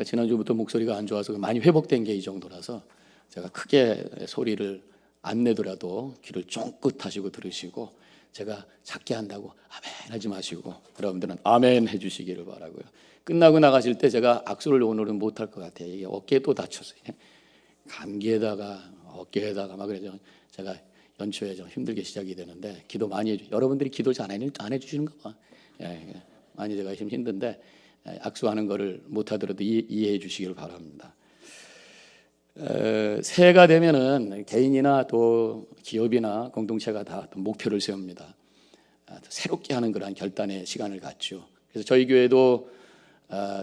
지난주부터 목소리가 안 좋아서 많이 회복된 게 이 정도라서 제가 크게 소리를 안 내더라도 귀를 쫑긋 하시고 들으시고, 제가 작게 한다고 아멘 하지 마시고 여러분들은 아멘 해주시기를 바라고요. 끝나고 나가실 때 제가 악수를 오늘은 못할 것 같아요. 이게 어깨에 또 다쳤어요. 감기에다가 어깨에다가 막 그래서 제가 연초에 좀 힘들게 시작이 되는데 기도 많이 해주세요. 여러분들이 기도를 잘 안 해주시는가 봐. 많이 제가 힘든데 악수하는 거를 못하더라도 이해해 주시길 바랍니다. 새해가 되면은 개인이나 또 기업이나 공동체가 다 목표를 세웁니다. 새롭게 하는 그러한 결단의 시간을 갖죠. 그래서 저희 교회도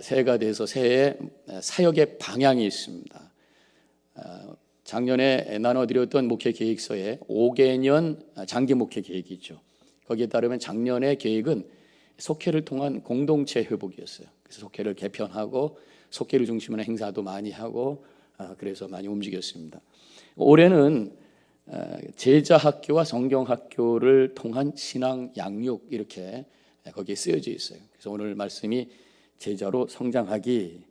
새해가 돼서 새해 사역의 방향이 있습니다. 작년에 나눠드렸던 목회 계획서에 5개년 장기 목회 계획이 있죠. 거기에 따르면 작년의 계획은 속회를 통한 공동체 회복이었어요. 그래서 속회를 개편하고 속회를 중심으로 행사도 많이 하고 그래서 많이 움직였습니다. 올해는 제자 학교와 성경 학교를 통한 신앙 양육 이렇게 거기에 쓰여져 있어요. 그래서 오늘 말씀이 제자로 성장하기,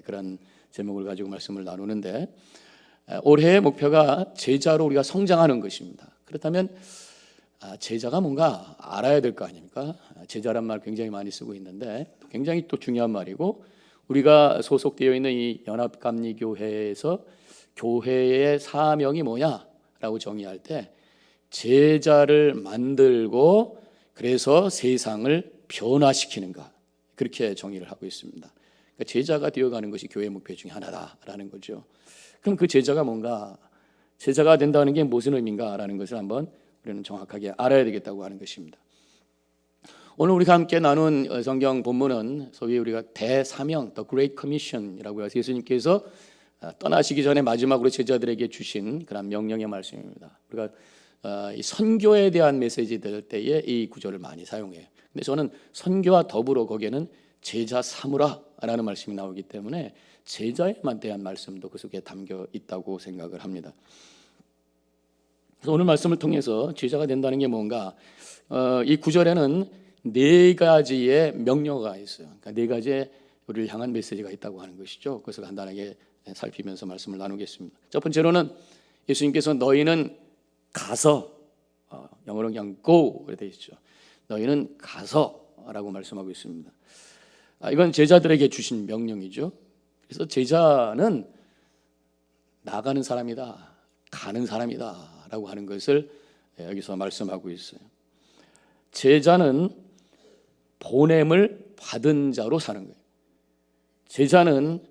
그런 제목을 가지고 말씀을 나누는데, 올해의 목표가 제자로 우리가 성장하는 것입니다. 그렇다면 제자가 뭔가 알아야 될 거 아닙니까? 제자란 말 굉장히 많이 쓰고 있는데 굉장히 또 중요한 말이고, 우리가 소속되어 있는 이 연합감리교회에서 교회의 사명이 뭐냐라고 정의할 때 제자를 만들고 그래서 세상을 변화시키는가, 그렇게 정의를 하고 있습니다. 그러니까 제자가 되어가는 것이 교회 목표 중에 하나다라는 거죠. 그럼 그 제자가 뭔가, 제자가 된다는 게 무슨 의미인가라는 것을 한번 우리는 정확하게 알아야 되겠다고 하는 것입니다. 오늘 우리가 함께 나눈 성경 본문은 소위 우리가 대사명, The Great Commission이라고 해서 예수님께서 떠나시기 전에 마지막으로 제자들에게 주신 그런 명령의 말씀입니다. 우리가 이 선교에 대한 메시지 될 때에 이 구절을 많이 사용해요. 근데 저는 선교와 더불어 거기에는 제자 삼으라라는 말씀이 나오기 때문에 제자에만 대한 말씀도 그 속에 담겨 있다고 생각을 합니다. 그래서 오늘 말씀을 통해서 제자가 된다는 게 뭔가, 이 구절에는 네 가지의 명령어가 있어요. 그러니까 네 가지의 우리를 향한 메시지가 있다고 하는 것이죠. 그래서 간단하게 살피면서 말씀을 나누겠습니다. 첫 번째로는 예수님께서 너희는 가서, 영어로 그냥 go 이렇게 되어 있죠. 너희는 가서라고 말씀하고 있습니다. 이건 제자들에게 주신 명령이죠. 그래서 제자는 나가는 사람이다, 가는 사람이다라고 하는 것을 여기서 말씀하고 있어요. 제자는 보냄을 받은 자로 사는 거예요. 제자는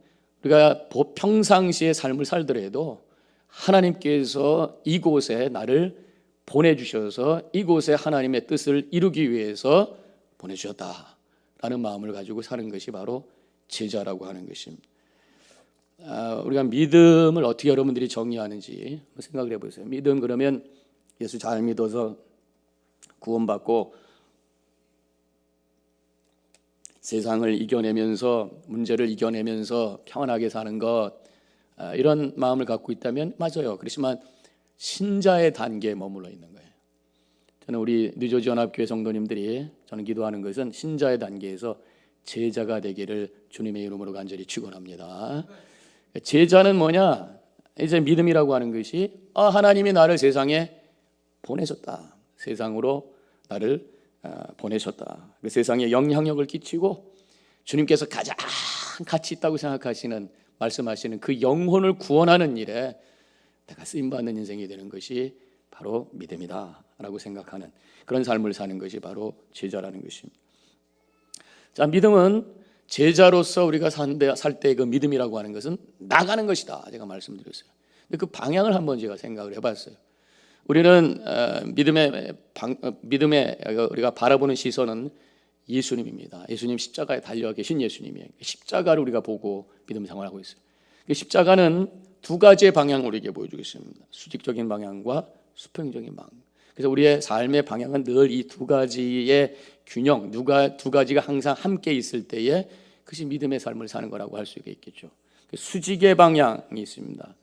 우리가 평상시의 삶을 살더라도 하나님께서 이곳에 나를 보내주셔서 이곳에 하나님의 뜻을 이루기 위해서 보내주셨다라는 마음을 가지고 사는 것이 바로 제자라고 하는 것입니다. 우리가 믿음을 어떻게 여러분들이 정의하는지 생각을 해보세요. 믿음 그러면 예수 잘 믿어서 구원받고 세상을 이겨내면서, 문제를 이겨내면서 평안하게 사는 것, 이런 마음을 갖고 있다면 맞아요. 그렇지만 신자의 단계에 머물러 있는 거예요. 저는 우리 뉴저지 연합교회 성도님들이 저는 기도하는 것은 신자의 단계에서 제자가 되기를 주님의 이름으로 간절히 축원합니다. 제자는 뭐냐? 이제 믿음이라고 하는 것이 하나님이 나를 세상에 보내셨다. 세상으로 나를 보내셨다. 그 세상에 영향력을 끼치고 주님께서 가장 가치 있다고 생각하시는, 말씀하시는 그 영혼을 구원하는 일에 내가 쓰임받는 인생이 되는 것이 바로 믿음이다라고 생각하는 그런 삶을 사는 것이 바로 제자라는 것입니다. 자, 믿음은 제자로서 우리가 살 때 그 믿음이라고 하는 것은 나가는 것이다, 제가 말씀드렸어요. 근데 그 방향을 한번 제가 생각을 해봤어요. 우리는 믿음에 우리가 바라보는 시선은 예수님입니다. 예수님 십자가에 달려 계신 예수님이에요. 십자가를 우리가 보고 믿음 생활을 하고 있어요. 십자가는 두 가지의 방향을 우리에게 보여주고 있습니다. 수직적인 방향과 수평적인 방향. 그래서 우리의 삶의 방향은 늘 이 두 가지의 균형, 두 가지가 항상 함께 있을 때에 그것이 믿음의 삶을 사는 거라고 할 수 있겠죠. 수직의 방향이 있습니다.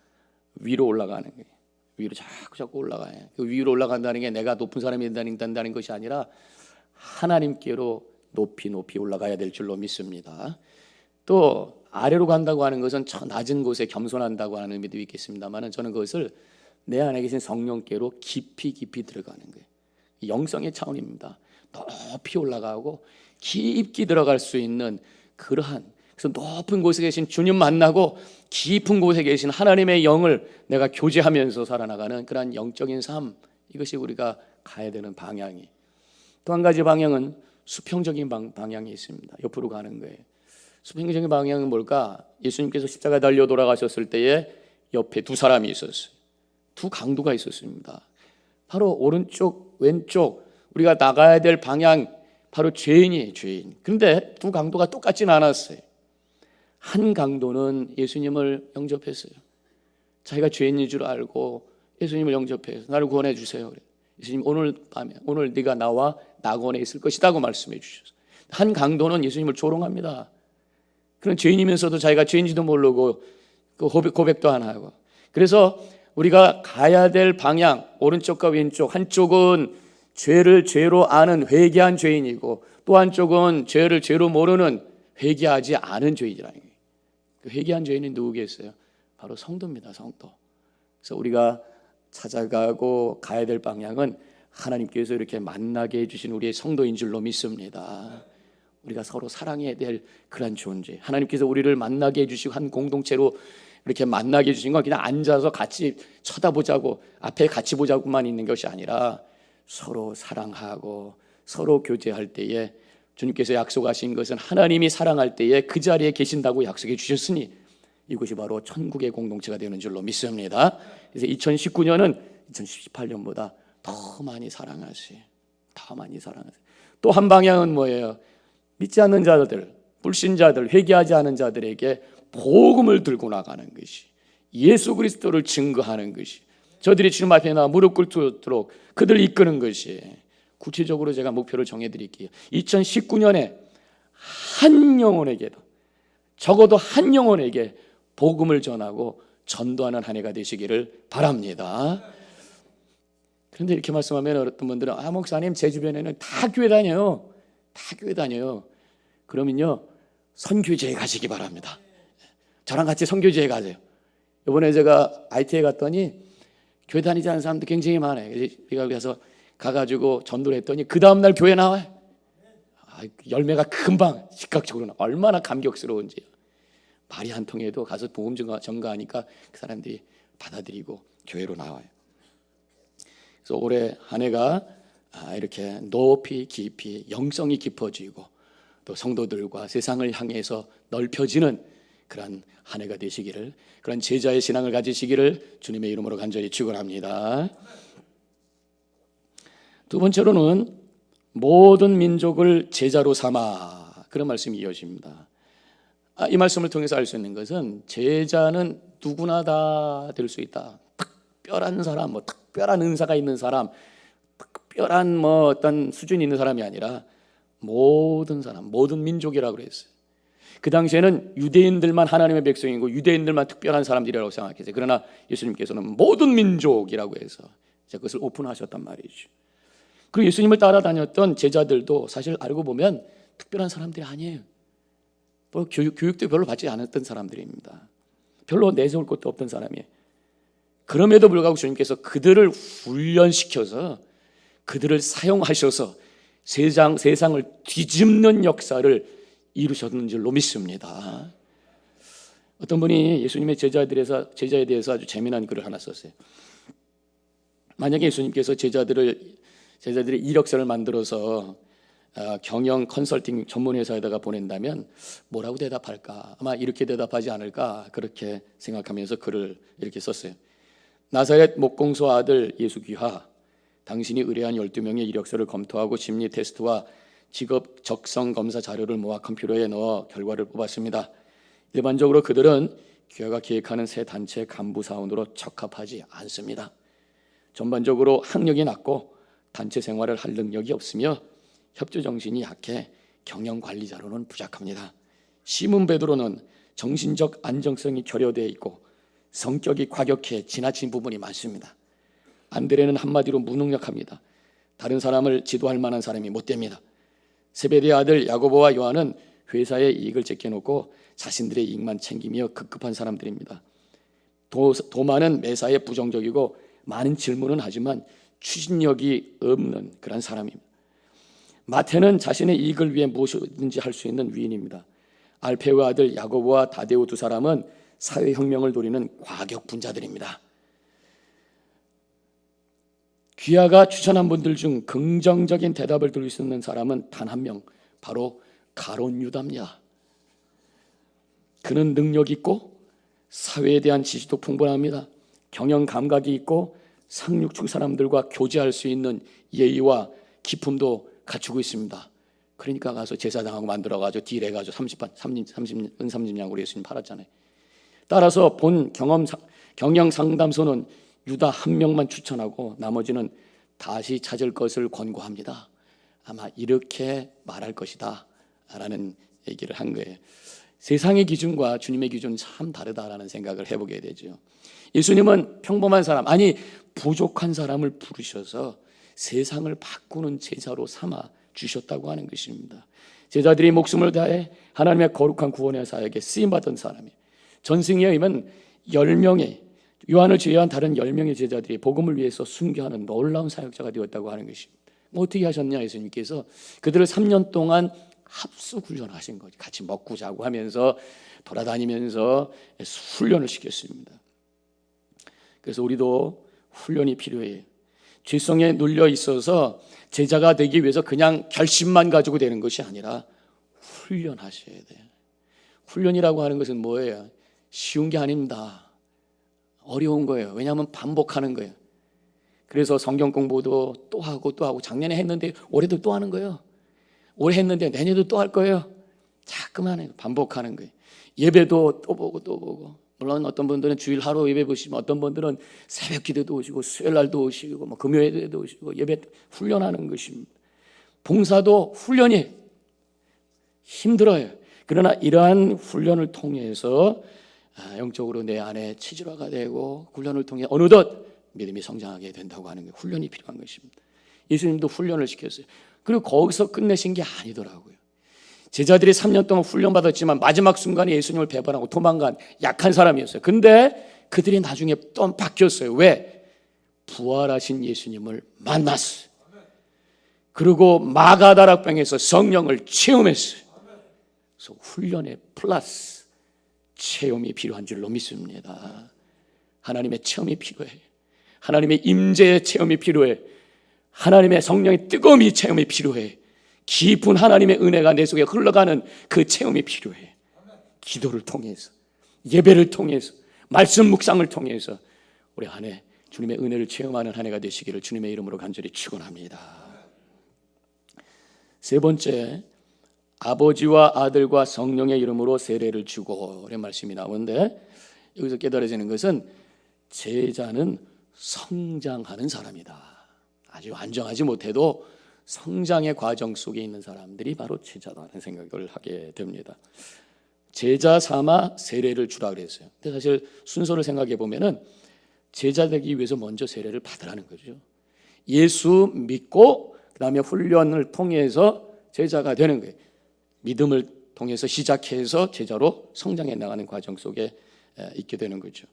위로 올라가는 거예요. 위로 자꾸 올라가요. 그 위로 올라간다는 게 내가 높은 사람이 된다는 것이 아니라 하나님께로 높이 올라가야 될 줄로 믿습니다. 또 아래로 간다고 하는 것은 저 낮은 곳에 겸손한다고 하는 의미도 있겠습니다만, 저는 그것을 내 안에 계신 성령께로 깊이 들어가는 거예요. 영성의 차원입니다. 높이 올라가고 깊이 들어갈 수 있는 그러한, 그래서 높은 곳에 계신 주님 만나고 깊은 곳에 계신 하나님의 영을 내가 교제하면서 살아나가는 그러한 영적인 삶, 이것이 우리가 가야 되는 방향이. 또 한 가지 방향은 수평적인 방향이 있습니다. 옆으로 가는 거예요. 수평적인 방향은 뭘까? 예수님께서 십자가에 달려 돌아가셨을 때에 옆에 두 사람이 있었어요. 두 강도가 있었습니다. 바로 오른쪽, 왼쪽, 우리가 나가야 될 방향, 바로 죄인이에요, 죄인. 그런데 두 강도가 똑같지는 않았어요. 한 강도는 예수님을 영접했어요. 자기가 죄인인 줄 알고 예수님을 영접해서 나를 구원해 주세요. 그래. 예수님, 오늘 밤에, 오늘 네가 나와 낙원에 있을 것이라고 말씀해 주셨어요. 한 강도는 예수님을 조롱합니다. 그런 죄인이면서도 자기가 죄인지도 모르고 그 고백도 안 하고. 그래서 우리가 가야 될 방향, 오른쪽과 왼쪽, 한쪽은 죄를 죄로 아는 회개한 죄인이고, 또 한쪽은 죄를 죄로 모르는 회개하지 않은 죄인이라는 거예요. 그 회개한 죄인은 누구겠어요? 바로 성도입니다, 성도. 그래서 우리가 찾아가고 가야 될 방향은 하나님께서 이렇게 만나게 해주신 우리의 성도인 줄로 믿습니다. 우리가 서로 사랑해야 될 그런 존재, 하나님께서 우리를 만나게 해주시고 한 공동체로 이렇게 만나게 해주신 건 그냥 앉아서 같이 쳐다보자고, 앞에 같이 보자고만 있는 것이 아니라 서로 사랑하고 서로 교제할 때에 주님께서 약속하신 것은 하나님이 사랑할 때에 그 자리에 계신다고 약속해 주셨으니 이것이 바로 천국의 공동체가 되는 줄로 믿습니다. 그래서 2019년은 2018년보다 더 많이 사랑하세요. 더 많이 사랑하세요. 또 한 방향은 뭐예요? 믿지 않는 자들, 불신자들, 회개하지 않은 자들에게 복음을 들고 나가는 것이, 예수 그리스도를 증거하는 것이, 저들이 주님 앞에 나와 무릎 꿇도록 그들을 이끄는 것이. 구체적으로 제가 목표를 정해드릴게요. 2019년에 한 영혼에게도, 적어도 한 영혼에게 복음을 전하고 전도하는 한 해가 되시기를 바랍니다. 그런데 이렇게 말씀하면 어떤 분들은 목사님 제 주변에는 다 교회 다녀요. 다 교회 다녀요. 그러면요, 선교지에 가시기 바랍니다. 저랑 같이 선교지에 가세요. 이번에 제가 IT에 갔더니 교회 다니지 않는 사람도 굉장히 많아요. 제가 그래서 가가지고 전도를 했더니 그 다음날 교회 나와요. 열매가 금방 즉각적으로 얼마나 감격스러운지. 말이 한 통해도 가서 복음 전가하니까 그 사람들이 받아들이고 교회로 나와요. 그래서 올해 한 해가 이렇게 높이 깊이 영성이 깊어지고 또 성도들과 세상을 향해서 넓혀지는 그런 한 해가 되시기를, 그런 제자의 신앙을 가지시기를 주님의 이름으로 간절히 축원합니다. 두 번째로는 모든 민족을 제자로 삼아, 그런 말씀이 이어집니다. 이 말씀을 통해서 알 수 있는 것은 제자는 누구나 다 될 수 있다. 특별한 사람, 특별한 은사가 있는 사람, 특별한 어떤 수준이 있는 사람이 아니라 모든 사람, 모든 민족이라고 그랬어요. 그 당시에는 유대인들만 하나님의 백성이고 유대인들만 특별한 사람들이라고 생각했어요. 그러나 예수님께서는 모든 민족이라고 해서 그것을 오픈하셨단 말이죠. 그리고 예수님을 따라다녔던 제자들도 사실 알고 보면 특별한 사람들이 아니에요. 교육도 별로 받지 않았던 사람들입니다. 별로 내세울 것도 없던 사람이에요. 그럼에도 불구하고 주님께서 그들을 훈련시켜서 그들을 사용하셔서 세상을 뒤집는 역사를 이루셨는 줄로 믿습니다. 어떤 분이 예수님의 제자에 대해서 아주 재미난 글을 하나 썼어요. 만약에 예수님께서 제자들의 이력서를 만들어서 경영 컨설팅 전문 회사에다가 보낸다면 뭐라고 대답할까? 아마 이렇게 대답하지 않을까? 그렇게 생각하면서 글을 이렇게 썼어요. 나사렛 목공소 아들 예수 귀하, 당신이 의뢰한 12명의 이력서를 검토하고 심리 테스트와 직업 적성 검사 자료를 모아 컴퓨터에 넣어 결과를 뽑았습니다. 일반적으로 그들은 귀하가 기획하는 새 단체 간부 사원으로 적합하지 않습니다. 전반적으로 학력이 낮고 단체 생활을 할 능력이 없으며 협조 정신이 약해 경영 관리자로는 부족합니다. 시몬 베드로는 정신적 안정성이 결여되어 있고 성격이 과격해 지나친 부분이 많습니다. 안드레는 한마디로 무능력합니다. 다른 사람을 지도할 만한 사람이 못 됩니다. 세베대의 아들 야고보와 요한은 회사의 이익을 제껴놓고 자신들의 이익만 챙기며 급급한 사람들입니다. 도마는 매사에 부정적이고 많은 질문은 하지만 추진력이 없는 그런 사람입니다. 마태는 자신의 이익을 위해 무엇이든지 할 수 있는 위인입니다. 알페의 아들 야고보와 다데오 두 사람은 사회혁명을 노리는 과격분자들입니다. 귀하가 추천한 분들 중 긍정적인 대답을 들을 수 있는 사람은 단 한 명, 바로 가룟 유다입니다. 그는 능력 있고 사회에 대한 지식도 풍부합니다. 경영 감각이 있고 상류층 사람들과 교제할 수 있는 예의와 기품도 갖추고 있습니다. 그러니까 가서 제사장하고 만들어가지고 딜해가지고 30냥으로 예수님 팔았잖아요. 따라서 본 경영 상담소는 유다 한 명만 추천하고 나머지는 다시 찾을 것을 권고합니다. 아마 이렇게 말할 것이다 라는 얘기를 한 거예요. 세상의 기준과 주님의 기준은 참 다르다라는 생각을 해보게 되죠. 예수님은 평범한 사람, 아니 부족한 사람을 부르셔서 세상을 바꾸는 제자로 삼아 주셨다고 하는 것입니다. 제자들이 목숨을 다해 하나님의 거룩한 구원의 사역에 쓰임받은 사람이에요. 전승에 의하면 10명의 요한을 제외한 다른 10명의 제자들이 복음을 위해서 순교하는 놀라운 사역자가 되었다고 하는 것입니다. 어떻게 하셨냐, 예수님께서 그들을 3년 동안 합숙훈련하신 거죠. 같이 먹고 자고 하면서 돌아다니면서 훈련을 시켰습니다. 그래서 우리도 훈련이 필요해요. 죄성에 눌려 있어서 제자가 되기 위해서 그냥 결심만 가지고 되는 것이 아니라 훈련하셔야 돼요. 훈련이라고 하는 것은 뭐예요? 쉬운 게 아닙니다. 어려운 거예요. 왜냐하면 반복하는 거예요. 그래서 성경 공부도 또 하고 또 하고, 작년에 했는데 올해도 또 하는 거예요. 올해 했는데 내년에도 또 할 거예요. 자꾸만 해요. 반복하는 거예요. 예배도 또 보고 또 보고. 물론 어떤 분들은 주일 하루 예배 보시면 어떤 분들은 새벽 기도도 오시고 수요일 날도 오시고 금요일에도 오시고 예배 훈련하는 것입니다. 봉사도 훈련이 힘들어요. 그러나 이러한 훈련을 통해서 영적으로 내 안에 체질화가 되고 훈련을 통해 어느덧 믿음이 성장하게 된다고 하는 게 훈련이 필요한 것입니다. 예수님도 훈련을 시켰어요. 그리고 거기서 끝내신 게 아니더라고요. 제자들이 3년 동안 훈련받았지만 마지막 순간에 예수님을 배반하고 도망간 약한 사람이었어요. 근데 그들이 나중에 또 바뀌었어요. 왜? 부활하신 예수님을 만났어요. 그리고 마가다락방에서 성령을 체험했어요. 그래서 훈련에 플러스 체험이 필요한 줄로 믿습니다. 하나님의 체험이 필요해요. 하나님의 임재의 체험이 필요해. 하나님의 성령의 뜨거움이 체험이 필요해. 깊은 하나님의 은혜가 내 속에 흘러가는 그 체험이 필요해. 기도를 통해서, 예배를 통해서, 말씀 묵상을 통해서 우리 한 해 주님의 은혜를 체험하는 한 해가 되시기를 주님의 이름으로 간절히 축원합니다. 세 번째, 아버지와 아들과 성령의 이름으로 세례를 주고, 이런 말씀이 나오는데 여기서 깨달아지는 것은 제자는 성장하는 사람이다. 아주 안정하지 못해도 성장의 과정 속에 있는 사람들이 바로 제자다라는 생각을 하게 됩니다. 제자 삼아 세례를 주라 그랬어요. 근데 사실 순서를 생각해 보면은 제자 되기 위해서 먼저 세례를 받으라는 거죠. 예수 믿고 그다음에 훈련을 통해서 제자가 되는 거예요. 믿음을 통해서 시작해서 제자로 성장해 나가는 과정 속에 있게 되는 거죠.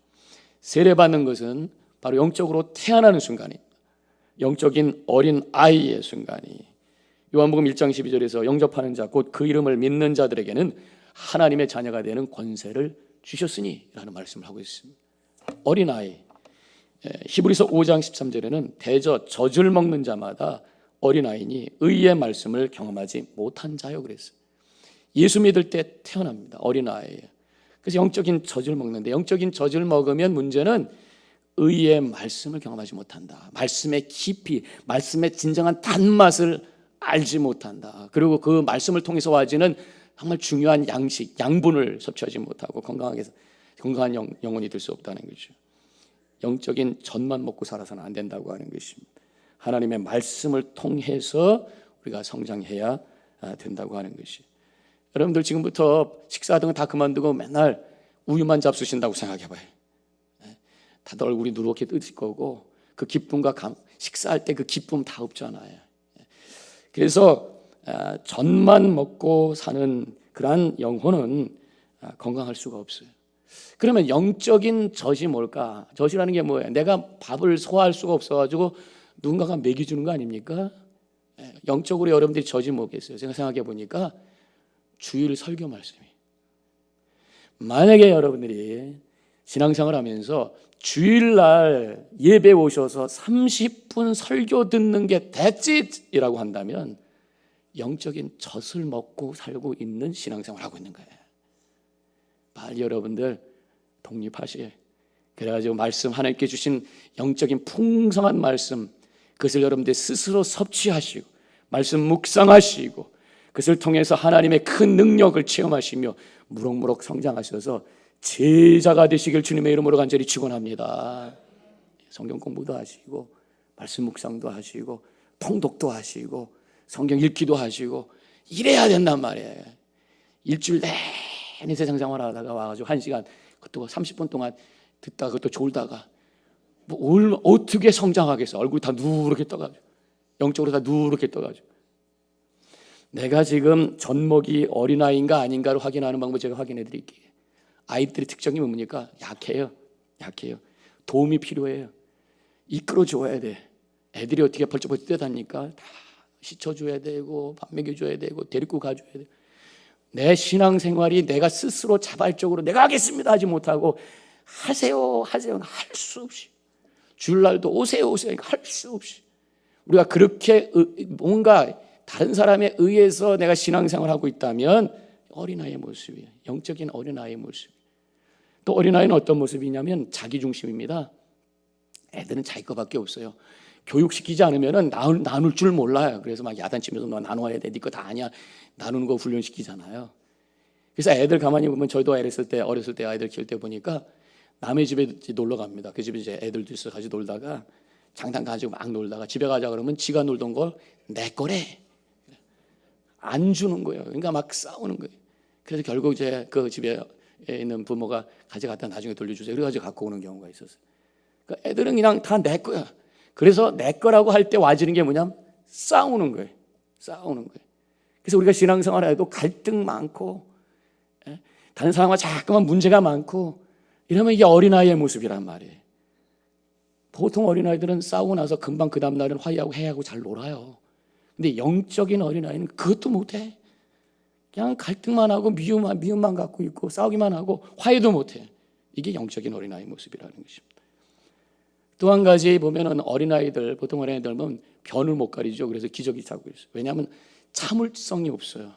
세례 받는 것은 바로 영적으로 태어나는 순간입니다. 영적인 어린 아이의 순간이. 요한복음 1장 12절에서 영접하는 자 곧 그 이름을 믿는 자들에게는 하나님의 자녀가 되는 권세를 주셨으니 라는 말씀을 하고 있습니다. 어린 아이. 히브리서 5장 13절에는 대저 젖을 먹는 자마다 어린 아이니 의의 말씀을 경험하지 못한 자요 그랬어요. 예수 믿을 때 태어납니다. 어린 아이예요. 그래서 영적인 젖을 먹는데, 영적인 젖을 먹으면 문제는 의의 말씀을 경험하지 못한다. 말씀의 깊이, 말씀의 진정한 단맛을 알지 못한다. 그리고 그 말씀을 통해서 와지는 정말 중요한 양식, 양분을 섭취하지 못하고 건강한 영혼이 될 수 없다는 거죠. 영적인 젖만 먹고 살아서는 안 된다고 하는 것입니다. 하나님의 말씀을 통해서 우리가 성장해야 된다고 하는 것이. 여러분들 지금부터 식사하던 거 다 그만두고 맨날 우유만 잡수신다고 생각해봐요. 다들 얼굴이 누렇게 뜨실 거고 그 기쁨과 식사할 때 그 기쁨 다 없잖아요. 그래서 젖만 먹고 사는 그러한 영혼은 건강할 수가 없어요. 그러면 영적인 젖이 뭘까? 젖이라는 게 뭐예요? 내가 밥을 소화할 수가 없어가지고 누군가가 먹여주는 거 아닙니까? 영적으로 여러분들이 젖이 뭐겠어요? 제가 생각해 보니까 주일 설교 말씀이에요. 만약에 여러분들이 신앙생활 하면서 주일날 예배 오셔서 30분 설교 듣는 게 that's it 이라고 한다면 영적인 젖을 먹고 살고 있는 신앙생활을 하고 있는 거예요. 빨리 여러분들 독립하시게. 그래가지고 말씀, 하나님께 주신 영적인 풍성한 말씀, 그것을 여러분들 스스로 섭취하시고 말씀 묵상하시고 그것을 통해서 하나님의 큰 능력을 체험하시며 무럭무럭 성장하셔서 제자가 되시길 주님의 이름으로 간절히 축원합니다. 성경 공부도 하시고 말씀 묵상도 하시고 통독도 성경 읽기도 하시고 이래야 된단 말이에요. 일주일 내내 세상 생활하다가 와가지고 1시간 그것도 30분 동안 듣다가 그것도 졸다가 뭐 어떻게 성장하겠어. 얼굴이 다 누렇게 떠가지고 영적으로 다 누렇게 떠가지고 내가 지금 젖먹이 어린아이인가 아닌가를 확인하는 방법 제가 확인해 드릴게요. 아이들의 특징이 뭡니까? 약해요. 도움이 필요해요. 이끌어줘야 돼. 애들이 어떻게 벌쩍벌쩍 뛰어다니까 다 씻어줘야 되고 밥 먹여줘야 되고 데리고 가줘야 돼. 내 신앙생활이 내가 스스로 자발적으로 내가 하겠습니다 하지 못하고 하세요 할 수 없이 주일날도 오세요 할 수 없이 우리가 그렇게 뭔가 다른 사람에 의해서 내가 신앙생활을 하고 있다면 어린아이의 모습이에요. 영적인 어린아이의 모습. 또 어린아이는 어떤 모습이냐면 자기중심입니다. 애들은 자기 것밖에 없어요. 교육시키지 않으면 나눌 줄 몰라요. 그래서 막 야단치면서 너 나눠야 돼. 네 거 다 아니야. 나누는 거 훈련시키잖아요. 그래서 애들 가만히 보면 저희도 어렸을 때 아이들 키울 때 보니까 남의 집에 놀러 갑니다. 그 집에 이제 애들도 있어 같이 놀다가 장단 가지고 막 놀다가 집에 가자 그러면 지가 놀던 걸 내 거래. 안 주는 거예요. 그러니까 막 싸우는 거예요. 그래서 결국 이제 그 집에 있는 부모가 가져갔다 나중에 돌려주세요. 그래가지고 갖고 오는 경우가 있었어요. 그러니까 애들은 그냥 다 내 거야. 그래서 내 거라고 할 때 와지는 게 뭐냐면 싸우는 거예요. 그래서 우리가 신앙생활을 해도 갈등 많고 다른 사람과 자꾸만 문제가 많고 이러면 이게 어린아이의 모습이란 말이에요. 보통 어린아이들은 싸우고 나서 금방 그 다음날은 화해하고 해하고 잘 놀아요. 근데 영적인 어린아이는 그것도 못해. 그냥 갈등만 하고 미움만 갖고 있고 싸우기만 하고 화해도 못해. 이게 영적인 어린아이의 모습이라는 것입니다. 또 한 가지 보면은 보통 어린아이들 보면 변을 못 가리죠. 그래서 기저귀 차고 있어요. 왜냐하면 참을성이 없어요.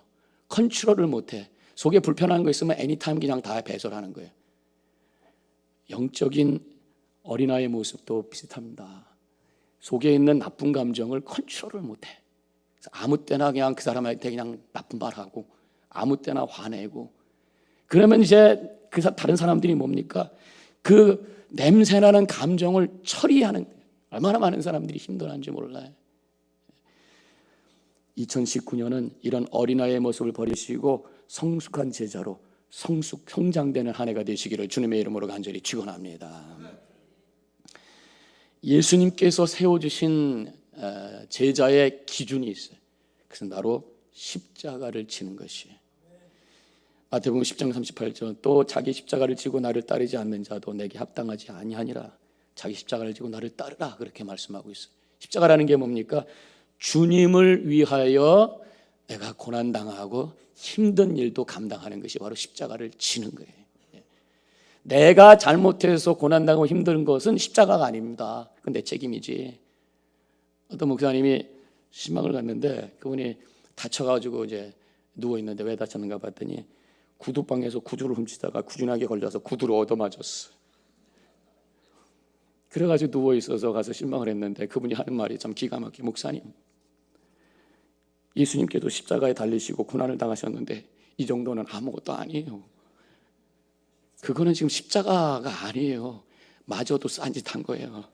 컨트롤을 못해. 속에 불편한 거 있으면 애니타임 그냥 다 배설하는 거예요. 영적인 어린아이의 모습도 비슷합니다. 속에 있는 나쁜 감정을 컨트롤을 못해. 아무 때나 그냥 그 사람한테 그냥 나쁜 말하고 아무 때나 화내고 그러면 이제 다른 사람들이 뭡니까? 그 냄새나는 감정을 처리하는 얼마나 많은 사람들이 힘들어하는지 몰라요. 2019년은 이런 어린아이의 모습을 버리시고 성숙한 제자로 성장되는 한 해가 되시기를 주님의 이름으로 간절히 축원합니다. 예수님께서 세워주신 제자의 기준이 있어요. 그것은 바로 십자가를 지는 것이에요. 마태복음 10장 38절 또 자기 십자가를 지고 나를 따르지 않는 자도 내게 합당하지 아니하니라. 자기 십자가를 지고 나를 따르라 그렇게 말씀하고 있어요. 십자가라는 게 뭡니까? 주님을 위하여 내가 고난당하고 힘든 일도 감당하는 것이 바로 십자가를 지는 거예요. 내가 잘못해서 고난당하고 힘든 것은 십자가가 아닙니다. 그건 내 책임이지. 어떤 목사님이 신방을 갔는데 그분이 다쳐가지고 이제 누워 있는데 왜 다쳤는가 봤더니 구두방에서 구두를 훔치다가 구준하게 걸려서 구두를 얻어맞았어. 그래가지고 누워 있어서 가서 신방을 했는데 그분이 하는 말이 참 기가 막히게 목사님, 예수님께도 십자가에 달리시고 고난을 당하셨는데 이 정도는 아무것도 아니에요. 그거는 지금 십자가가 아니에요. 마저도 싼짓한 거예요.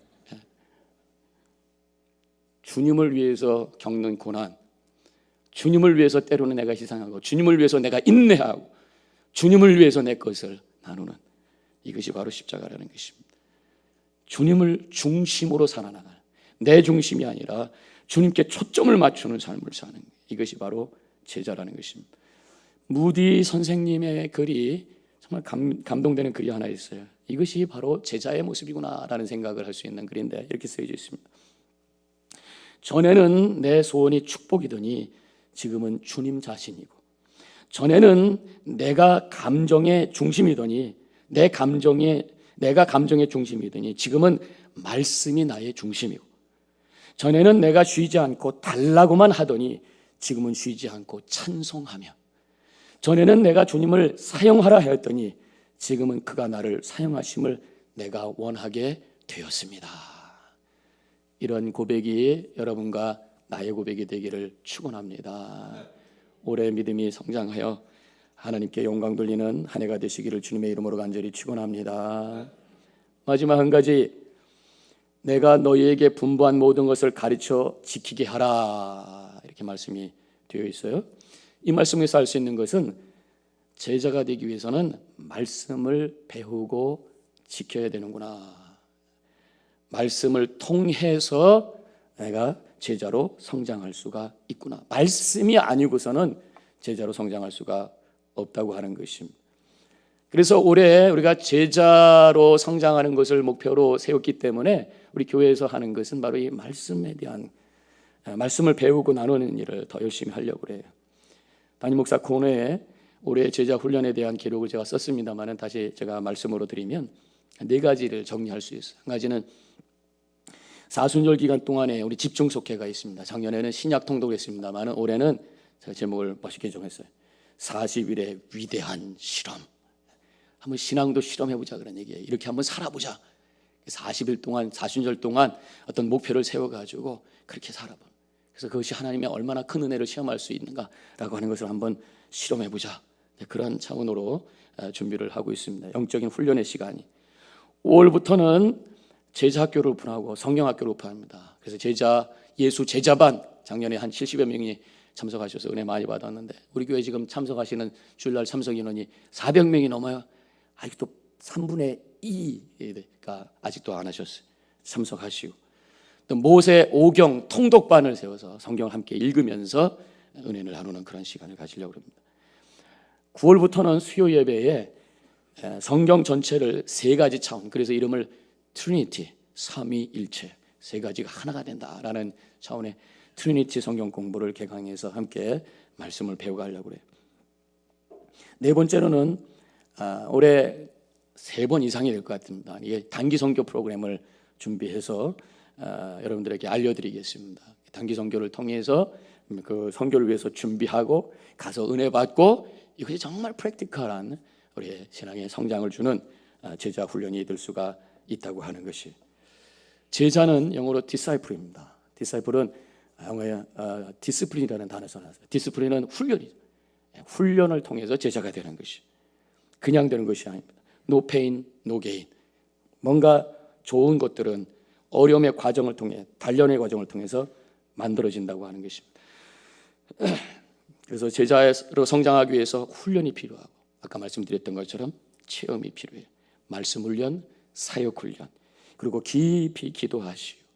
주님을 위해서 겪는 고난, 주님을 위해서 때로는 내가 희생하고 주님을 위해서 내가 인내하고 주님을 위해서 내 것을 나누는 이것이 바로 십자가라는 것입니다. 주님을 중심으로 살아나가는 내 중심이 아니라 주님께 초점을 맞추는 삶을 사는 이것이 바로 제자라는 것입니다. 무디 선생님의 글이 정말 감동되는 글이 하나 있어요. 이것이 바로 제자의 모습이구나라는 생각을 할 수 있는 글인데 이렇게 쓰여져 있습니다. 전에는 내 소원이 축복이더니 지금은 주님 자신이고, 전에는 내가 감정의 중심이더니 내가 감정의 중심이더니 지금은 말씀이 나의 중심이고, 전에는 내가 쉬지 않고 달라고만 하더니 지금은 쉬지 않고 찬송하며, 전에는 내가 주님을 사용하라 하였더니 지금은 그가 나를 사용하심을 내가 원하게 되었습니다. 이런 고백이 여러분과 나의 고백이 되기를 축원합니다. 올해 믿음이 성장하여 하나님께 영광 돌리는 한 해가 되시기를 주님의 이름으로 간절히 축원합니다. 마지막 한 가지, 내가 너희에게 분부한 모든 것을 가르쳐 지키게 하라, 이렇게 말씀이 되어 있어요. 이 말씀에서 알 수 있는 것은 제자가 되기 위해서는 말씀을 배우고 지켜야 되는구나. 말씀을 통해서 내가 제자로 성장할 수가 있구나. 말씀이 아니고서는 제자로 성장할 수가 없다고 하는 것입니다. 그래서 올해 우리가 제자로 성장하는 것을 목표로 세웠기 때문에 우리 교회에서 하는 것은 바로 이 말씀에 대한, 말씀을 배우고 나누는 일을 더 열심히 하려고 그래요. 담임 목사 코너에 올해 제자 훈련에 대한 기록을 제가 썼습니다만 다시 제가 말씀으로 드리면 4가지를 정리할 수 있어요. 한 가지는 사순절 기간 동안에 우리 집중 속회가 있습니다. 작년에는 신약 통독을 했습니다만 올해는 제가 제목을 멋있게 정했어요. 40일의 위대한 실험. 한번 신앙도 실험해보자 그런 얘기예요. 이렇게 한번 살아보자. 40일 동안, 사순절 동안 어떤 목표를 세워가지고 그렇게 살아봐. 그래서 그것이 하나님의 얼마나 큰 은혜를 시험할 수 있는가라고 하는 것을 한번 실험해보자. 그런 차원으로 준비를 하고 있습니다. 영적인 훈련의 시간이. 5월부터는 제자학교를 오픈하고 성경학교를 오픈합니다. 그래서 예수 제자반, 작년에 한 70여 명이 참석하셔서 은혜 많이 받았는데 우리 교회 지금 참석하시는 주일날 참석 인원이 400명이 넘어요. 아직도 3분의 2가 아직도 안 하셨어요. 참석하시고, 또 모세 오경 통독반을 세워서 성경을 함께 읽으면서 은혜를 나누는 그런 시간을 가지려고 합니다. 9월부터는 수요 예배에 성경 전체를 3가지 차원, 그래서 이름을 트리니티, 삼위일체, 3가지가 하나가 된다라는 차원의 트리니티 성경 공부를 개강해서 함께 말씀을 배워가려고 해요. 4번째로는 올해 3번 이상이 될 것 같습니다. 이게 단기 선교 프로그램을 준비해서 여러분들에게 알려드리겠습니다. 단기 선교를 통해서 그 선교를 위해서 준비하고 가서 은혜 받고, 이것이 정말 프랙티컬한 우리의 신앙의 성장을 주는 제자 훈련이 될 수가 있다고 하는 것이. 제자는 영어로 disciple입니다. disciple은 영어에 디스플린이라는 단어에서 나왔어요. 디스플린은 훈련이죠. 훈련을 통해서 제자가 되는 것이, 그냥 되는 것이 아닙니다. No pain, no gain. 뭔가 좋은 것들은 어려움의 과정을 통해, 단련의 과정을 통해서 만들어진다고 하는 것입니다. 그래서 제자로 성장하기 위해서 훈련이 필요하고, 아까 말씀드렸던 것처럼 체험이 필요해요. 말씀 훈련, 사역 훈련, 그리고 깊이 기도하시고,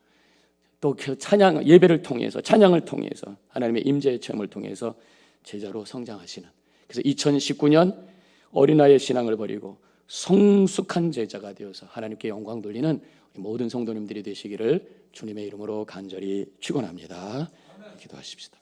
또 찬양, 예배를 통해서, 찬양을 통해서 하나님의 임재의 체험을 통해서 제자로 성장하시는, 그래서 2019년 어린아이의 신앙을 버리고 성숙한 제자가 되어서 하나님께 영광 돌리는 모든 성도님들이 되시기를 주님의 이름으로 간절히 축원합니다. 기도하십시다.